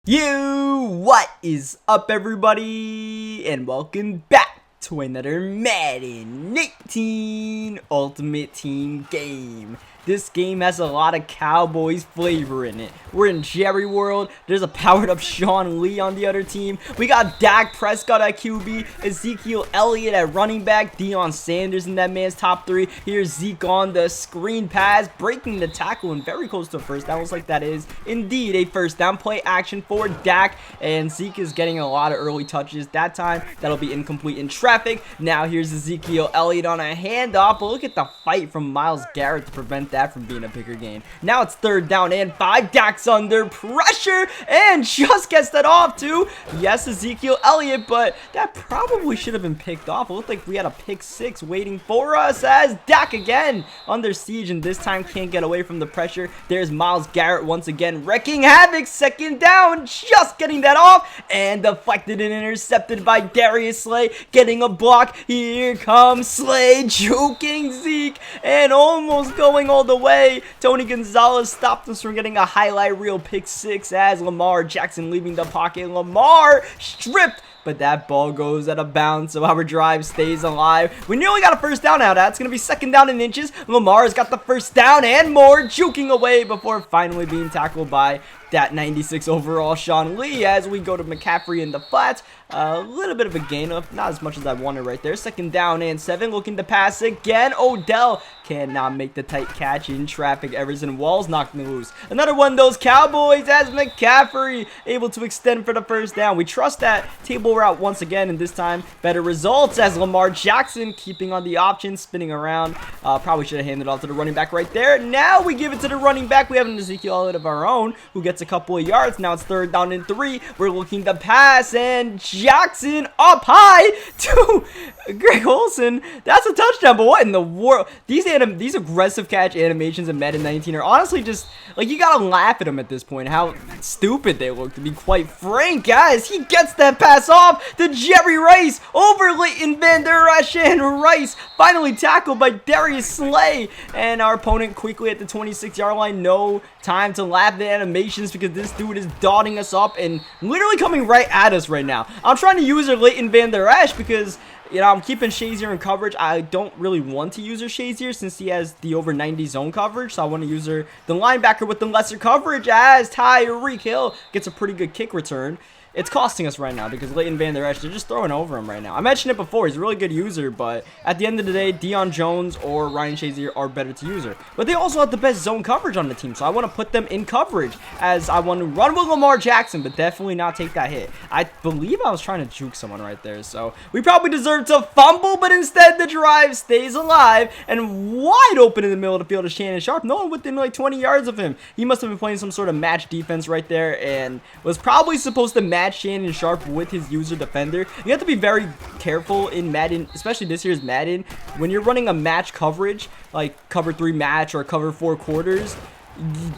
What is up, everybody, and welcome back to another Madden 18 Ultimate Team game. This game has a lot of Cowboys flavor in it. We're in Jerry World. There's a powered up Sean Lee on the other team. We got Dak Prescott at QB, Ezekiel Elliott at running back, Deion Sanders in that man's top three. Here's Zeke on the screen pass, breaking the tackle and very close to a first down. Looks like that is indeed a first down. Play action for Dak, and Zeke is getting a lot of early touches. That time, that'll be incomplete in traffic. Now here's Ezekiel Elliott on a handoff, but look at the fight from Myles Garrett to prevent that from being a bigger gain. Now it's 3rd down and 5. Dak's under pressure and just gets that off too. Yes, Ezekiel Elliott, but that probably should have been picked off. It looked like we had a pick 6 waiting for us as Dak again under siege, and this time can't get away from the pressure. There's Myles Garrett once again wrecking havoc. 2nd down, just getting that off and deflected and intercepted by Darius Slay, getting a block. Here comes Slay, juking Zeke and almost going all the way. Tony Gonzalez stopped us from getting a highlight reel pick 6 as Lamar Jackson leaving the pocket. Lamar stripped, but that ball goes out of bounds, so our drive stays alive. We nearly got a first down out of that. It's going to be 2nd down in inches. Lamar's got the first down and more, juking away before finally being tackled by that 96 overall Sean Lee as we go to McCaffrey in the flats. A little bit of a gain of not as much as I wanted right there. 2nd down and 7, looking to pass again. Odell cannot make the tight catch in traffic. Everson Walls knocked me loose. Another one of those Cowboys as McCaffrey able to extend for the first down. We trust that table route once again, and this time better results as Lamar Jackson keeping on the option, spinning around. Probably should have handed off to the running back right there. Now we give it to the running back. We have an Ezekiel Elliott of our own who gets a couple of yards. Now it's 3rd down and 3. We're looking to pass, and Jackson up high to Greg Olsen. That's a touchdown, but what in the world? These aggressive catch animations in Madden 19 are honestly just, like, you gotta laugh at them at this point, how stupid they look, to be quite frank, guys. He gets that pass off to Jerry Rice over Leighton Van Der Esch, and Rice finally tackled by Darius Slay, and our opponent quickly at the 26-yard line. No time to laugh at the animations because this dude is dotting us up and literally coming right at us right now. I'm trying to use Leighton Van Der Esch because, you know, I'm keeping Shazier in coverage. I don't really want to use her Shazier since he has the over 90 zone coverage, so I want to use her the linebacker with the lesser coverage as Tyreek Hill gets a pretty good kick return. It's costing us right now because Leighton Van Der Esch, they're just throwing over him right now. I mentioned it before, he's a really good user, but at the end of the day, Deion Jones or Ryan Shazier are better to use her. But they also have the best zone coverage on the team, so I want to put them in coverage as I want to run with Lamar Jackson, but definitely not take that hit. I believe I was trying to juke someone right there, so we probably deserve to fumble, but instead the drive stays alive and wide open in the middle of the field is Shannon Sharp. No one within like 20 yards of him. He must have been playing some sort of match defense right there and was probably supposed to match Shannon Sharp with his user defender. You have to be very careful in Madden, especially this year's Madden, when you're running a match coverage, like cover 3 match or cover 4 quarters,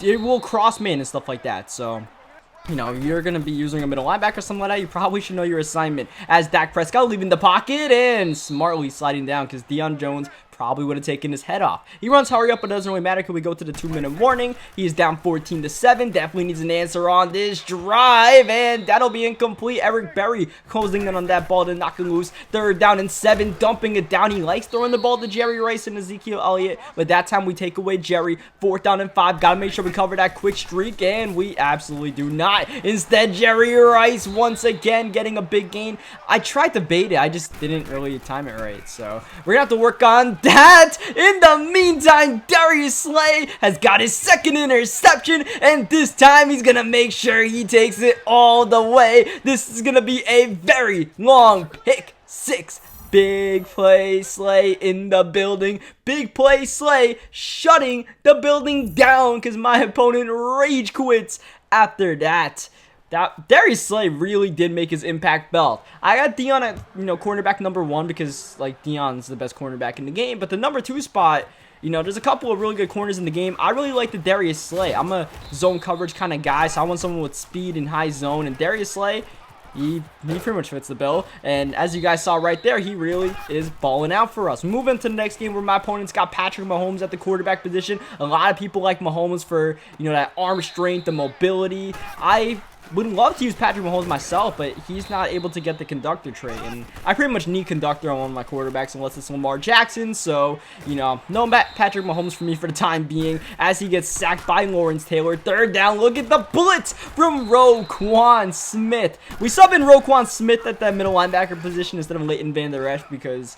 it will cross man and stuff like that. So, you know, you're going to be using a middle linebacker or something like that, you probably should know your assignment. As Dak Prescott leaving the pocket and smartly sliding down because Deion Jones probably would have taken his head off. He runs hurry up, but it doesn't really matter because we go to the 2-minute warning. He is down 14-7. Definitely needs an answer on this drive, and that'll be incomplete. Eric Berry closing in on that ball to knock him loose. 3rd down and 7, dumping it down. He likes throwing the ball to Jerry Rice and Ezekiel Elliott, but that time we take away Jerry. 4th down and 5. Gotta make sure we cover that quick streak, and we absolutely do not. Instead, Jerry Rice once again getting a big gain. I tried to bait it, I just didn't really time it right, so we're gonna have to work on that. In the meantime, Darius Slay has got his 2nd interception, and this time he's gonna make sure he takes it all the way. This is gonna be a very long pick 6. Big play Slay in the building. Big play Slay shutting the building down because my opponent rage quits after that. Darius Slay really did make his impact felt. I got Deion at, cornerback number 1 because, like, Deion's the best cornerback in the game. But the number 2 spot, there's a couple of really good corners in the game. I really like the Darius Slay. I'm a zone coverage kind of guy, so I want someone with speed and high zone. And Darius Slay, he pretty much fits the bill. And as you guys saw right there, he really is balling out for us. Moving to the next game where my opponent's got Patrick Mahomes at the quarterback position. A lot of people like Mahomes for, that arm strength, the mobility. I would love to use Patrick Mahomes myself, but he's not able to get the conductor trait, and I pretty much need conductor on one of my quarterbacks unless it's Lamar Jackson. So, you know, no Patrick Mahomes for me for the time being, as he gets sacked by Lawrence Taylor. Third down, look at the blitz from Roquan Smith. We sub in Roquan Smith at that middle linebacker position instead of Leighton Van Der Esch because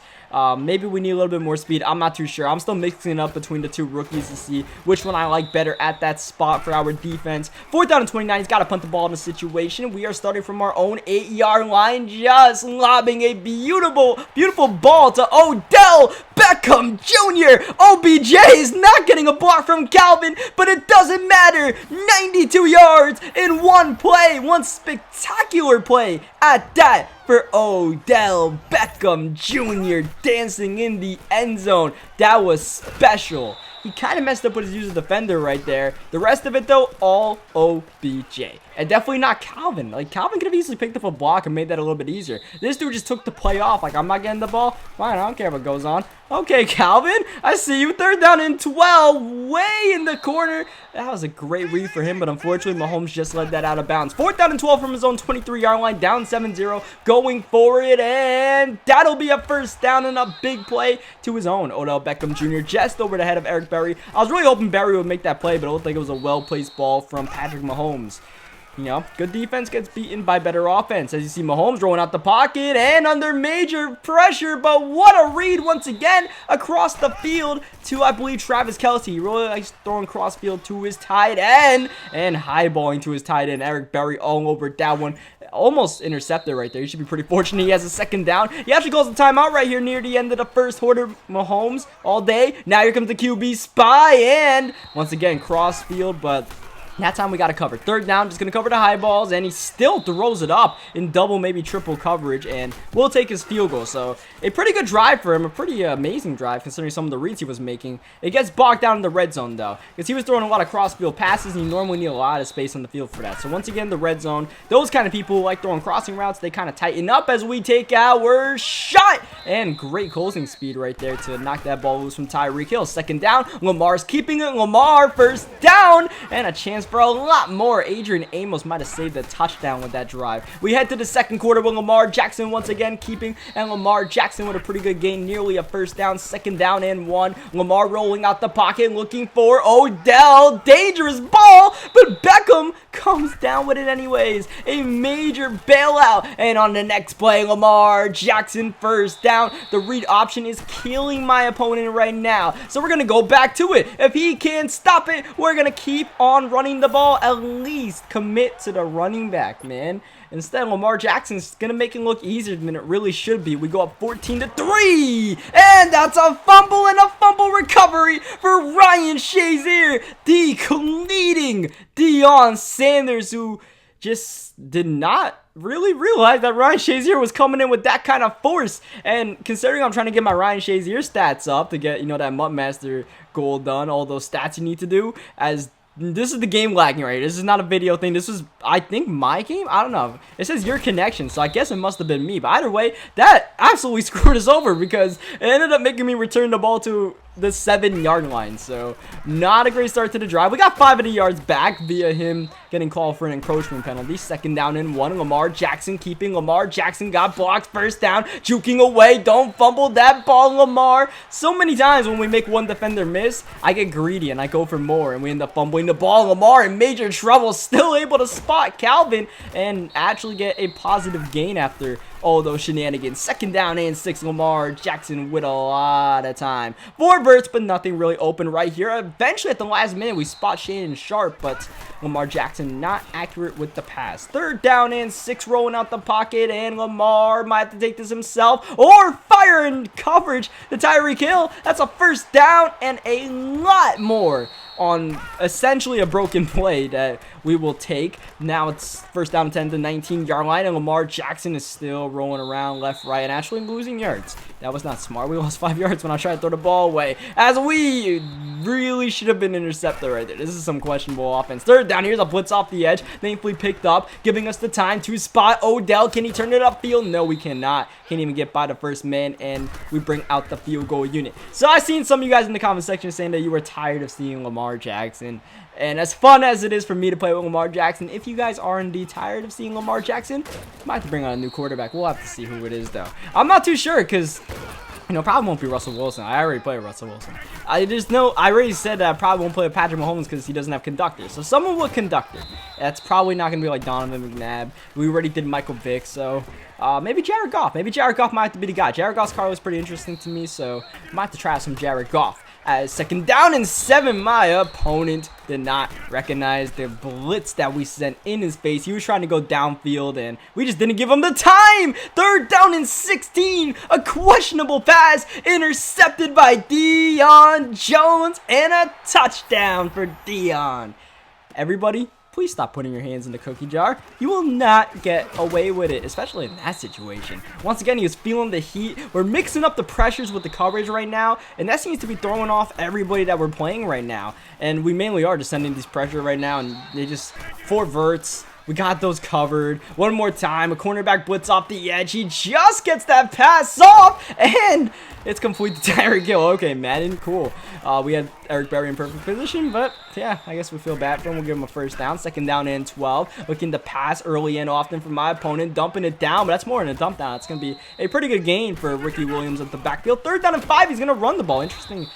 maybe we need a little bit more speed. I'm not too sure. I'm still mixing it up between the two rookies to see which one I like better at that spot for our defense. 4th down and 29. He's got to punt the ball in a situation. We are starting from our own 8-yard line, just lobbing a beautiful, beautiful ball to Odell Beckham Jr. OBJ is not getting a block from Calvin, but it doesn't matter. 92 yards in one play, one spectacular play at that for Odell Beckham Jr. dancing in the end zone. That was special. He kind of messed up with his use of defender right there. The rest of it, though, all OBJ. And definitely not Calvin. Like, Calvin could have easily picked up a block and made that a little bit easier. This dude just took the play off. Like, I'm not getting the ball. Fine, I don't care what goes on. Okay, Calvin, I see you. 3rd down and 12, way in the corner. That was a great read for him, but unfortunately, Mahomes just led that out of bounds. 4th down and 12 from his own 23-yard line, down 7-0, going for it, and that'll be a first down and a big play to his own Odell Beckham Jr. just over the head of Eric Berry. I was really hoping Berry would make that play, but it looked like it was a well-placed ball from Patrick Mahomes. You know, good defense gets beaten by better offense. As you see Mahomes rolling out the pocket and under major pressure, but what a read once again across the field to, I believe, Travis Kelce. He really likes throwing cross field to his tight end and highballing to his tight end. Eric Berry all over that one. Almost intercepted right there. He should be pretty fortunate he has a 2nd down. He actually calls the timeout right here near the end of the first quarter. Mahomes all day. Now here comes the QB spy, and once again cross field, but that time we got to cover. 3rd down, just going to cover the high balls, and he still throws it up in double, maybe triple coverage, and we'll take his field goal. So a pretty good drive for him, a pretty amazing drive considering some of the reads he was making. It gets bogged down in the red zone, though, because he was throwing a lot of cross-field passes, and you normally need a lot of space on the field for that. So once again, the red zone, those kind of people who like throwing crossing routes, they kind of tighten up as we take our shot, and great closing speed right there to knock that ball loose from Tyreek Hill. 2nd down, Lamar's keeping it. Lamar, 1st down, and a chance for a lot more. Adrian Amos might have saved a touchdown with that drive. We head to the 2nd quarter with Lamar Jackson once again keeping, and Lamar Jackson with a pretty good gain, nearly a 1st down, 2nd down and 1. Lamar rolling out the pocket, looking for Odell. Dangerous ball, but Beckham comes down with it anyways. A major bailout, and on the next play, Lamar Jackson 1st down. The read option is killing my opponent right now, so we're gonna go back to it. If he can't stop it, we're gonna keep on running the ball. At least commit to the running back, man. Instead, Lamar Jackson's gonna make it look easier than it really should be. We go up 14-3, and that's a fumble and a fumble recovery for Ryan Shazier, the leading Deion Sanders, who just did not really realize that Ryan Shazier was coming in with that kind of force. And considering I'm trying to get my Ryan Shazier stats up to get, you know, that MUT Master goal done, all those stats you need to do, as this is the game lagging right here. This is not a video thing. This is, I think, my game. I don't know. It says your connection, so I guess it must have been me. But either way, that absolutely screwed us over because it ended up making me return the ball to the 7-yard line. So not a great start to the drive. We got 5 of the yards back via him getting called for an encroachment penalty. 2nd down and 1. Lamar Jackson keeping. Lamar Jackson got blocked. 1st down, juking away. Don't fumble that ball, Lamar. So many times when we make one defender miss, I get greedy and I go for more, and we end up fumbling the ball. Lamar in major trouble, still able to spot Calvin and actually get a positive gain after all those shenanigans. 2nd down and 6. Lamar Jackson with a lot of time. 4 verts, but nothing really open right here. Eventually, at the last minute, we spot Shannon Sharp, but Lamar Jackson not accurate with the pass. 3rd down and 6, rolling out the pocket, and Lamar might have to take this himself or fire in coverage to Tyreek Hill. That's a 1st down and a lot more on essentially a broken play that we will take. Now it's 1st down 10 to 19-yard line, and Lamar Jackson is still rolling around left, right, and actually losing yards. That was not smart. We lost 5 yards when I tried to throw the ball away, as we really should have been intercepted right there. This is some questionable offense. 3rd down, here's a blitz off the edge, thankfully picked up, giving us the time to spot Odell. Can he turn it upfield? No, we cannot. Can't even get by the 1st man, and we bring out the field goal unit. So I've seen some of you guys in the comment section saying that you were tired of seeing Lamar Jackson, And as fun as it is for me to play with Lamar Jackson, if you guys are indeed tired of seeing Lamar Jackson, I might have to bring on a new quarterback. We'll have to see who it is, though. I'm not too sure because, probably won't be Russell Wilson. I already play Russell Wilson. I already said that I probably won't play with Patrick Mahomes because he doesn't have conductor. So someone with conductor. That's probably not going to be like Donovan McNabb. We already did Michael Vick, so maybe Jared Goff. Maybe Jared Goff might have to be the guy. Jared Goff's car was pretty interesting to me, so I might have to try out some Jared Goff. As 2nd down and 7, my opponent did not recognize the blitz that we sent in his face. He was trying to go downfield, and we just didn't give him the time. 3rd down and 16, a questionable pass intercepted by Deion Jones, and a touchdown for Deion. Everybody, please stop putting your hands in the cookie jar. You will not get away with it, especially in that situation. Once again, he was feeling the heat. We're mixing up the pressures with the coverage right now, and that seems to be throwing off everybody that we're playing right now. And we mainly are just sending this pressure right now, and they just 4 verts. We got those covered. One more time, a cornerback blitz off the edge. He just gets that pass off, and it's complete to Tyreek Hill. Okay, Madden, cool. We had Eric Berry in perfect position, but yeah, I guess we feel bad for him. We'll give him a 1st down. 2nd down and 12. Looking to pass early and often from my opponent, dumping it down, but that's more than a dump down. It's going to be a pretty good gain for Ricky Williams at the backfield. 3rd down and 5. He's going to run the ball. Interesting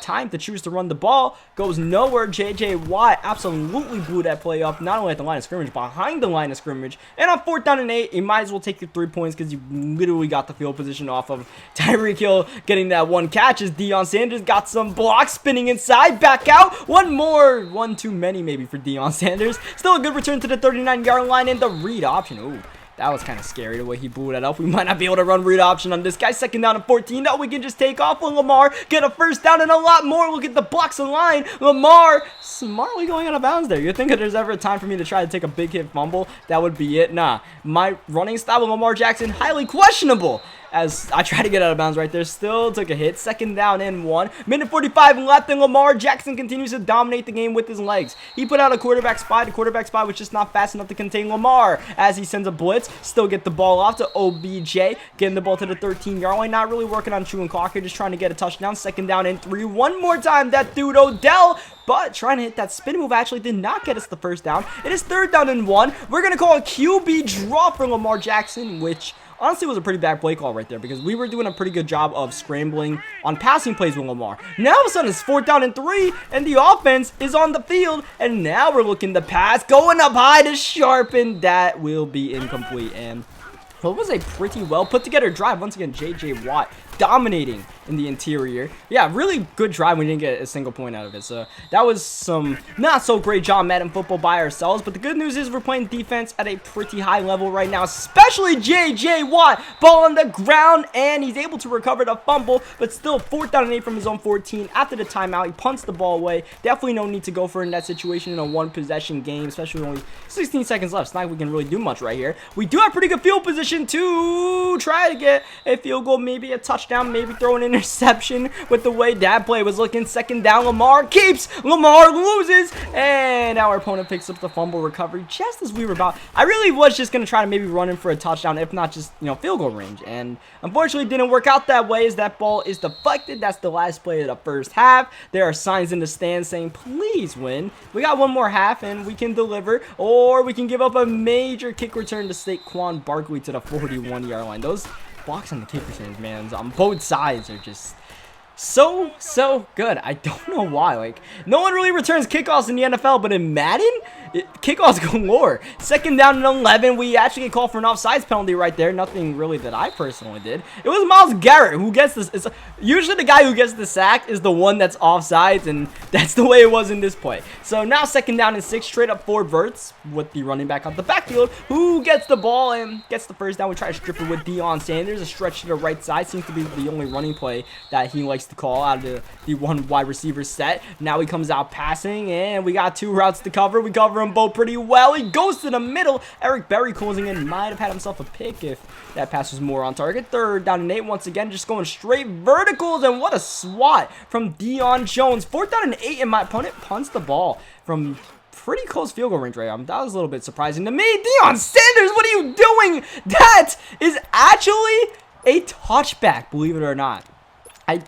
time to choose to run the ball. Goes nowhere. J.J. Watt absolutely blew that play up, not only at the line of scrimmage, behind the line of scrimmage. And on 4th down and 8, you might as well take your 3 points because you literally got the field position off of Tyreek Hill getting that 1 catch as Deion Sanders got some blocks, spinning inside, back out. One more. One too many maybe for Deion Sanders. Still a good return to the 39-yard line and the read option. Ooh. That was kind of scary the way he blew that up. We might not be able to run read option on this guy. 2nd down and 14. No, we can just take off with Lamar. Get a 1st down and a lot more. Look at the blocks in line. Lamar smartly going out of bounds there. You think if there's ever a time for me to try to take a big hit fumble, that would be it. Nah, my running style with Lamar Jackson, highly questionable. As I try to get out of bounds right there, still took a hit. 2nd down and 1. Minute 45 left, and Lamar Jackson continues to dominate the game with his legs. He put out a quarterback spy. The quarterback spy was just not fast enough to contain Lamar. As he sends a blitz, still get the ball off to OBJ. Getting the ball to the 13-yard line. Not really working on chewing clock here, just trying to get a touchdown. 2nd down and 3. One more time, that dude Odell. But trying to hit that spin move actually did not get us the 1st down. It is 3rd down and 1. We're going to call a QB draw for Lamar Jackson, which honestly was a pretty bad play call right there because we were doing a pretty good job of scrambling on passing plays with Lamar. Now all of a sudden it's 4th down and 3 and the offense is on the field, and now we're looking to pass, going up high to Sharpen. That will be incomplete. And well, it was a pretty well put together drive. Once again, J.J. Watt dominating in the interior. Yeah, really good drive. We didn't get a single point out of it. So that was some not so great job Madden football by ourselves. But the good news is we're playing defense at a pretty high level right now, especially J.J. Watt. Ball on the ground, and he's able to recover the fumble, but still 4th down and 8 from his own 14. After the timeout, he punts the ball away. Definitely no need to go for it in that situation in a 1-possession game, especially with only 16 seconds left. It's not like we can really do much right here. We do have pretty good field position to try to get a field goal, maybe a touchdown, maybe throw an interception with the way that play was looking. 2nd down, Lamar keeps, Lamar loses, and our opponent picks up the fumble recovery just as we were about. I really was just going to try to maybe run in for a touchdown, if not just, field goal range, and unfortunately didn't work out that way as that ball is deflected. That's the last play of the 1st half. There are signs in the stands saying, please win. We got one more half, and we can deliver, or we can give up a major kick return to Saquon Barkley to the 41-yard line. Those blocks on the kick returns, man, on both sides are just so good. I don't know why. Like, no one really returns kickoffs in the NFL, but in Madden, kickoffs galore. 2nd down and 11. We actually get called for an offsides penalty right there. Nothing really that I personally did. It was Myles Garrett who gets this. It's usually the guy who gets the sack is the one that's offsides, and that's the way it was in this play. So now 2nd down and 6, straight up 4 verts with the running back on the backfield who gets the ball and gets the 1st down. We try to strip it with Deion Sanders. A stretch to the right side seems to be the only running play that he likes to call out of the one wide receiver set. Now he comes out passing, and we got 2 routes to cover. We cover them both pretty well. He goes to the middle. Eric Berry closing in. Might have had himself a pick if that pass was more on target. 3rd down and 8. Once again, just going straight verticals, and what a swat from Deion Jones. 4th down and 8, and my opponent punts the ball from pretty close field goal range right now. That was a little bit surprising to me. Deion Sanders, what are you doing? That is actually a touchback, believe it or not.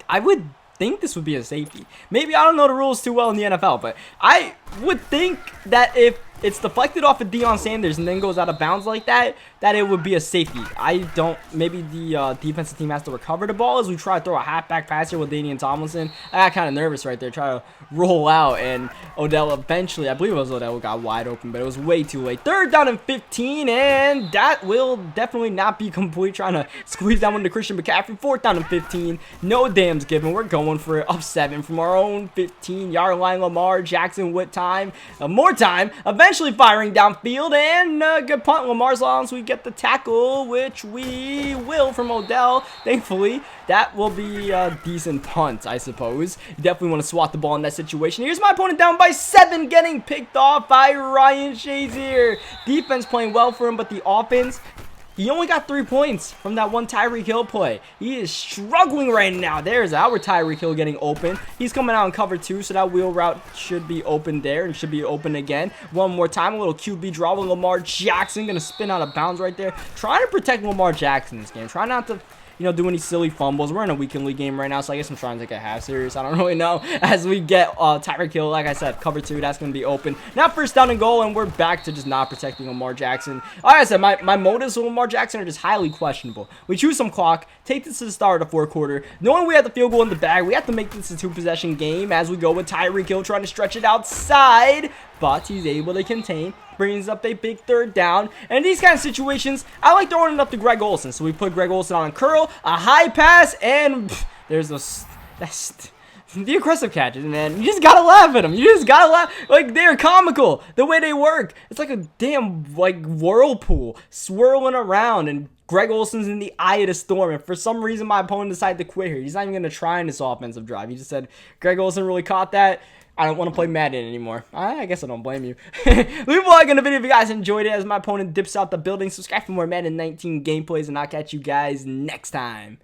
I would think this would be a safety. Maybe I don't know the rules too well in the NFL, but I would think that if it's deflected off of Deion Sanders and then goes out of bounds like that, that it would be a safety. I don't, maybe the defensive team has to recover the ball as we try to throw a halfback pass here with Danian Tomlinson. I got kind of nervous right there, try to roll out, and Odell eventually, I believe it was Odell who got wide open, but it was way too late. 3rd down and 15, and that will definitely not be complete, trying to squeeze that one to Christian McCaffrey. 4th down and 15, no dams given. We're going for it up 7 from our own 15-yard line. Lamar Jackson with time, more time, eventually firing downfield, and good punt. Lamar's long, so we get the tackle, which we will from Odell. Thankfully, that will be a decent punt, I suppose. You definitely want to swat the ball in that situation. Here's my opponent down by 7, getting picked off by Ryan Shazier. Defense playing well for him, but the offense, he only got 3 points from that one Tyreek Hill play. He is struggling right now. There's our Tyreek Hill getting open. He's coming out in cover 2, so that wheel route should be open there and should be open again. One more time, a little QB draw with Lamar Jackson. Going to spin out of bounds right there. Trying to protect Lamar Jackson in this game. Try not to, you know, do any silly fumbles. We're in a weekly game right now, so I guess I'm trying to take a half serious. I don't really know. As we get Tyreek Hill, like I said, cover 2, that's going to be open. Now 1st down and goal, and we're back to just not protecting Lamar Jackson. Like I said, my motives with Lamar Jackson are just highly questionable. We choose some clock, take this to the start of the 4th quarter. Knowing we have the field goal in the bag, we have to make this a 2-possession game as we go with Tyreek Hill trying to stretch it outside, but he's able to contain. Brings up a big 3rd down. And in these kind of situations, I like throwing it up to Greg Olsen. So we put Greg Olsen on a curl, a high pass, and there's the aggressive catches, man. You just gotta laugh at them. You just gotta laugh. Like, they're comical the way they work. It's like a damn, like, whirlpool swirling around, and Greg Olsen's in the eye of the storm, and for some reason my opponent decided to quit here. He's not even going to try in this offensive drive. He just said, Greg Olsen really caught that. I don't want to play Madden anymore. I guess I don't blame you. Leave a like on the video if you guys enjoyed it as my opponent dips out the building. Subscribe for more Madden 19 gameplays, and I'll catch you guys next time.